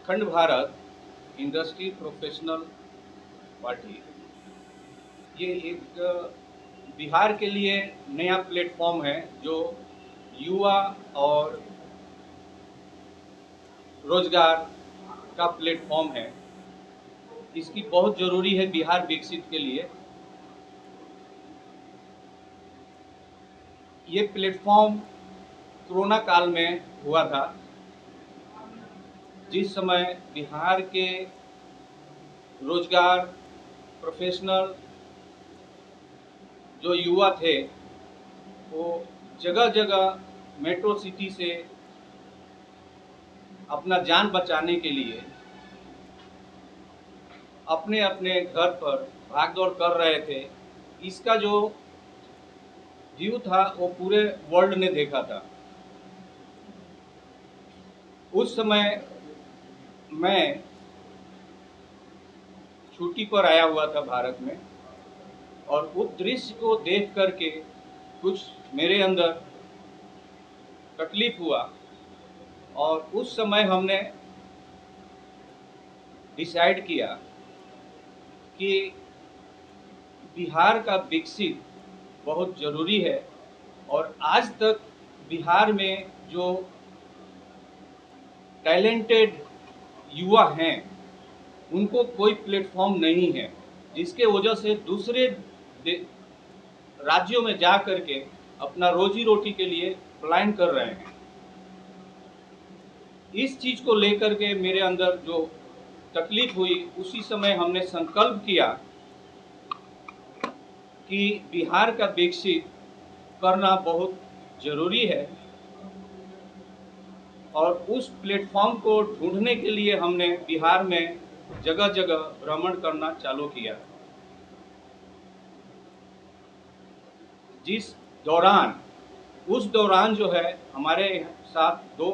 अखंड Bharat industry professional party ये एक बिहार के लिए नया प्लेटफॉर्म है जो युवा और रोजगार का प्लेटफॉर्म है। इसकी बहुत ज़रूरी है बिहार विकसित के लिए। ये प्लेटफॉर्म कोरोना काल में हुआ था, जिस समय बिहार के रोजगार प्रोफेशनल जो युवा थे वो जगह जगह मेट्रो सिटी से अपना जान बचाने के लिए अपने अपने घर पर भागदौड़ कर रहे थे। इसका जो व्यू था वो पूरे वर्ल्ड ने देखा था। उस समय मैं छुट्टी पर आया हुआ था भारत में, और उस दृश्य को देख करके कुछ मेरे अंदर तकलीफ हुआ, और उस समय हमने डिसाइड किया कि बिहार का विकसित बहुत ज़रूरी है। और आज तक बिहार में जो टैलेंटेड युवा हैं उनको कोई प्लेटफॉर्म नहीं है, जिसके वजह से दूसरे राज्यों में जा करके अपना रोजी रोटी के लिए पलायन कर रहे हैं। इस चीज़ को लेकर के मेरे अंदर जो तकलीफ हुई, उसी समय हमने संकल्प किया कि बिहार का विकसित करना बहुत ज़रूरी है, और उस प्लेटफॉर्म को ढूंढने के लिए हमने बिहार में जगह जगह भ्रमण करना चालू किया। उस दौरान जो है हमारे साथ दो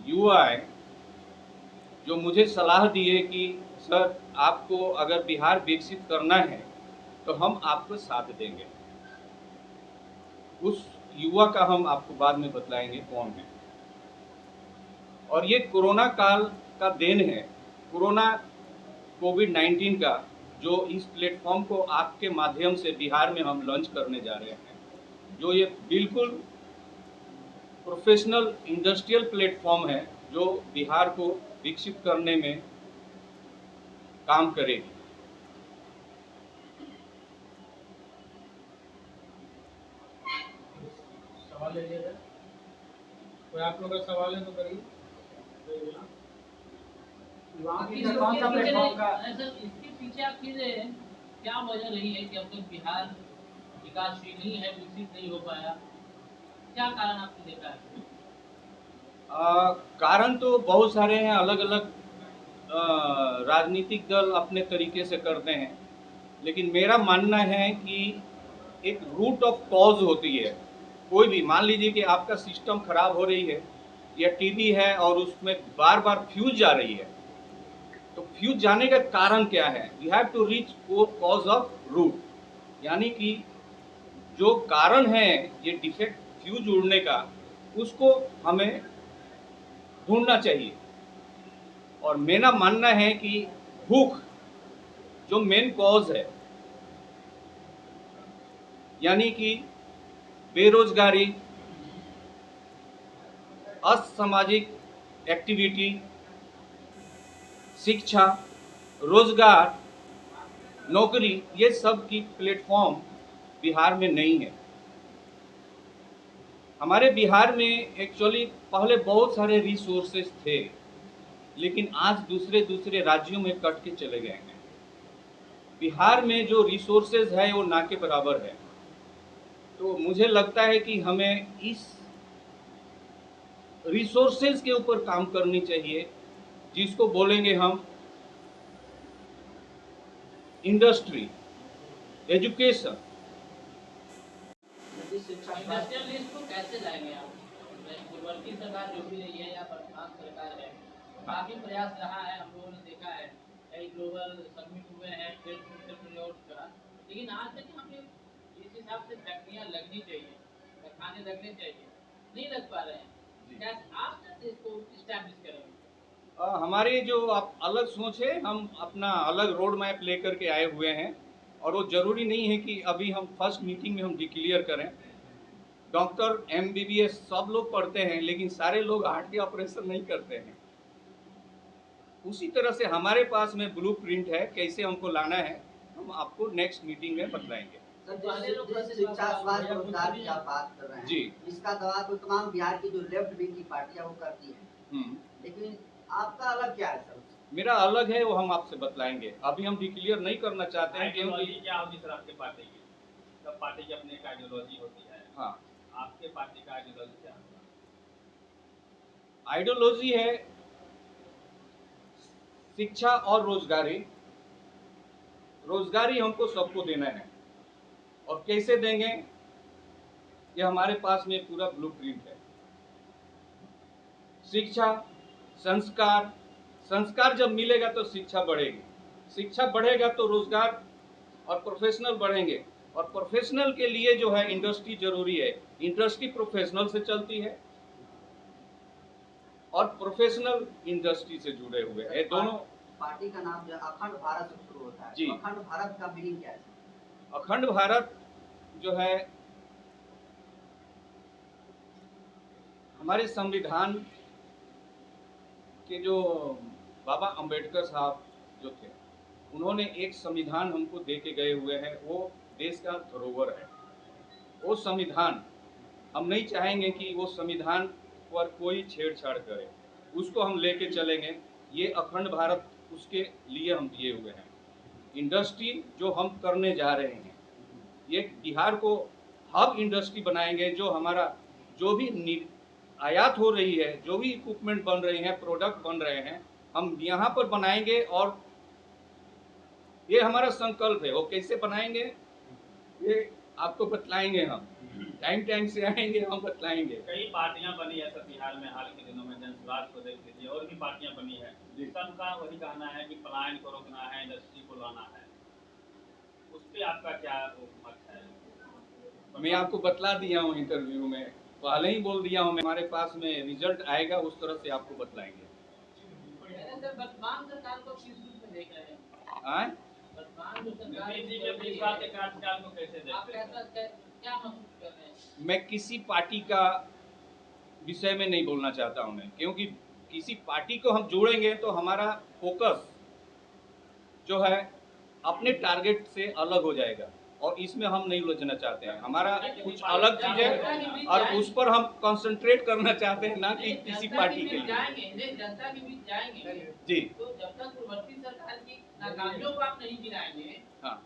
युवा आए जो मुझे सलाह दिए कि सर, आपको अगर बिहार विकसित करना है तो हम आपको साथ देंगे। उस युवा का हम आपको बाद में बतलाएंगे कौन है। और ये कोरोना काल का देन है, कोरोना कोविड-19 का, जो इस प्लेटफॉर्म को आपके माध्यम से बिहार में हम लॉन्च करने जा रहे हैं, जो ये बिल्कुल प्रोफेशनल इंडस्ट्रियल प्लेटफॉर्म है जो बिहार को विकसित करने में काम करेगी। सवाल ले लिया जाए। कोई आप लोग का सवाल है तो करिए। इसके पीछे आखिर क्या वजह रही है कि अब तक बिहार विकासशील नहीं है, विकसित नहीं हो पाया? क्या कारण आपने देखा है? कारण तो बहुत सारे हैं, अलग अलग राजनीतिक दल अपने तरीके से करते हैं, लेकिन मेरा मानना है कि एक रूट ऑफ कॉज होती है। कोई भी, मान लीजिए कि आपका सिस्टम खराब हो रही है या टीवी है और उसमें बार बार फ्यूज जा रही है, तो फ्यूज जाने का कारण क्या है? We have to reach cause of root, यानी कि जो कारण है ये डिफेक्ट फ्यूज उड़ने का, उसको हमें ढूंढना चाहिए। और मेरा मानना है कि भूख जो मेन कॉज है, यानी कि बेरोजगारी, असामाजिक एक्टिविटी, शिक्षा, रोजगार, नौकरी, ये सब की प्लेटफॉर्म बिहार में नहीं है। हमारे बिहार में एक्चुअली पहले बहुत सारे रिसोर्सेज थे, लेकिन आज दूसरे राज्यों में कट के चले गए हैं। बिहार में जो रिसोर्सेज है वो ना के बराबर है। तो मुझे लगता है कि हमें इस रिसोर्सेज के ऊपर काम करनी चाहिए, जिसको बोलेंगे हम इंडस्ट्री, एजुकेशन। इंडस्ट्रियलिस्ट को कैसे लाएंगे आप? पूर्ववर्ती सरकार जो भी रही है या वर्तमान सरकार है, काफी प्रयास रहा है, हम लोगों ने देखा है, कई ग्लोबल समिट हुए हैं का, लेकिन आज तक हमें इस हिसाब से फैक्ट्रियाँ लगनी चाहिए, कारखाने लगने चाहिए, नहीं लग पा रहे हैं। क्या आज तक कैसे इसको इस्टेब्लिश करेंगे? हमारी जो आप अलग सोच है, हम अपना अलग रोड मैप लेकर के आए हुए हैं और वो ज़रूरी नहीं है कि अभी हम फर्स्ट मीटिंग में हम डिक्लेयर करें। डॉक्टर MBBS सब लोग पढ़ते हैं, लेकिन सारे लोग हार्ट के ऑपरेशन नहीं करते हैं। उसी तरह से हमारे पास में ब्लूप्रिंट है, कैसे हमको लाना है, हम आपको नेक्स्ट मीटिंग में बतलाएंगे। सर, जिस शिक्षा स्वास्थ्य रोजगार की आप बात कर रहे हैं जी। इसका दावा तो तमाम बिहार की जो लेफ्ट विंग की पार्टियां वो करती हैं, लेकिन आपका अलग क्या है सर? मेरा अलग है, वो हम आपसे बतलाएंगे। अभी हम डिक्लेयर नहीं करना चाहते हैं क्योंकि क्या होगी सर आपके पार्टी की? सब पार्टी की अपनी एक आइडियोलॉजी होती है। हाँ, आपके पार्टी का आइडियोलॉजी क्या होगा? आइडियोलॉजी है शिक्षा और रोजगारी। रोजगारी हमको सबको देना है और कैसे देंगे, ये हमारे पास में पूरा ब्लूप्रिंट है। शिक्षा, संस्कार, संस्कार जब मिलेगा तो शिक्षा बढ़ेगी, शिक्षा बढ़ेगा तो रोजगार और प्रोफेशनल बढ़ेंगे, और प्रोफेशनल के लिए जो है इंडस्ट्री जरूरी है। इंडस्ट्री प्रोफेशनल से चलती है और प्रोफेशनल इंडस्ट्री से जुड़े हुए हैं। दोनों पार्टी का नाम जो अखंड भारत से शुरू होता है, जी। तो अखंड भारत का मीनिंग क्या है? अखंड भारत जो है हमारे संविधान के जो बाबा अंबेडकर साहब जो थे, उन्होंने एक संविधान हमको दे के गए हुए हैं, वो देश का धरोहर है। वो संविधान हम नहीं चाहेंगे कि वो संविधान पर कोई छेड़छाड़ करे, उसको हम लेके चलेंगे। ये अखंड भारत उसके लिए हम दिए हुए हैं। इंडस्ट्री जो हम करने जा रहे हैं, ये बिहार को हब इंडस्ट्री बनाएंगे। जो हमारा जो भी आयात हो रही है, जो भी इक्विपमेंट बन रहे हैं, प्रोडक्ट बन रहे हैं, हम यहाँ पर बनाएंगे और ये हमारा संकल्प है। वो कैसे बनाएंगे ये आपको बतलाएंगे, हम टाइम से आएंगे, हम बतलाएंगे। कई पार्टियां बनी है सर बिहार में हाल के दिनों में, जनसुराज को देख लीजिए, और भी पार्टियां बनी है। सबका वही कहना है कि पलायन को रोकना है, इंडस्ट्री को लाना है। उस पर आपका क्या मत है? मैं आपको बतला दिया हूँ इंटरव्यू में, पहले ही बोल दिया हूँ। हमारे पास में रिजल्ट आएगा, उस तरह से आपको बतलाएंगे। सर, वर्तमान सरकार को किस रूप में देख रहे हैं? आए? वर्तमान जो सरकार नीतीश जी के 20 साल के कार्यकाल को कैसे आप देखते हैं? क्या महसूस कर रहे हैं? मैं किसी पार्टी का विषय में नहीं बोलना चाहता हूं मैं, क्योंकि किसी पार्टी को हम जोड़ेंगे तो हमारा फोकस जो है अपने टारगेट से अलग हो जाएगा, और इसमें हम नहीं उलझना चाहते हैं। हमारा कुछ अलग चीज है और उस पर हम कंसंट्रेट करना चाहते हैं, ना कि किसी पार्टी के लिए। जनता के बीच जाएंगे जी। तो जब तक पूर्ववर्ती सरकार की नाकामियों को आप नहीं गिनाएंगे हाँ,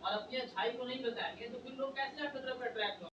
और अपनी अच्छाई को नहीं बताएंगे, तो फिर लोग कैसे आपकी तरफ अट्रैक्ट होंगे?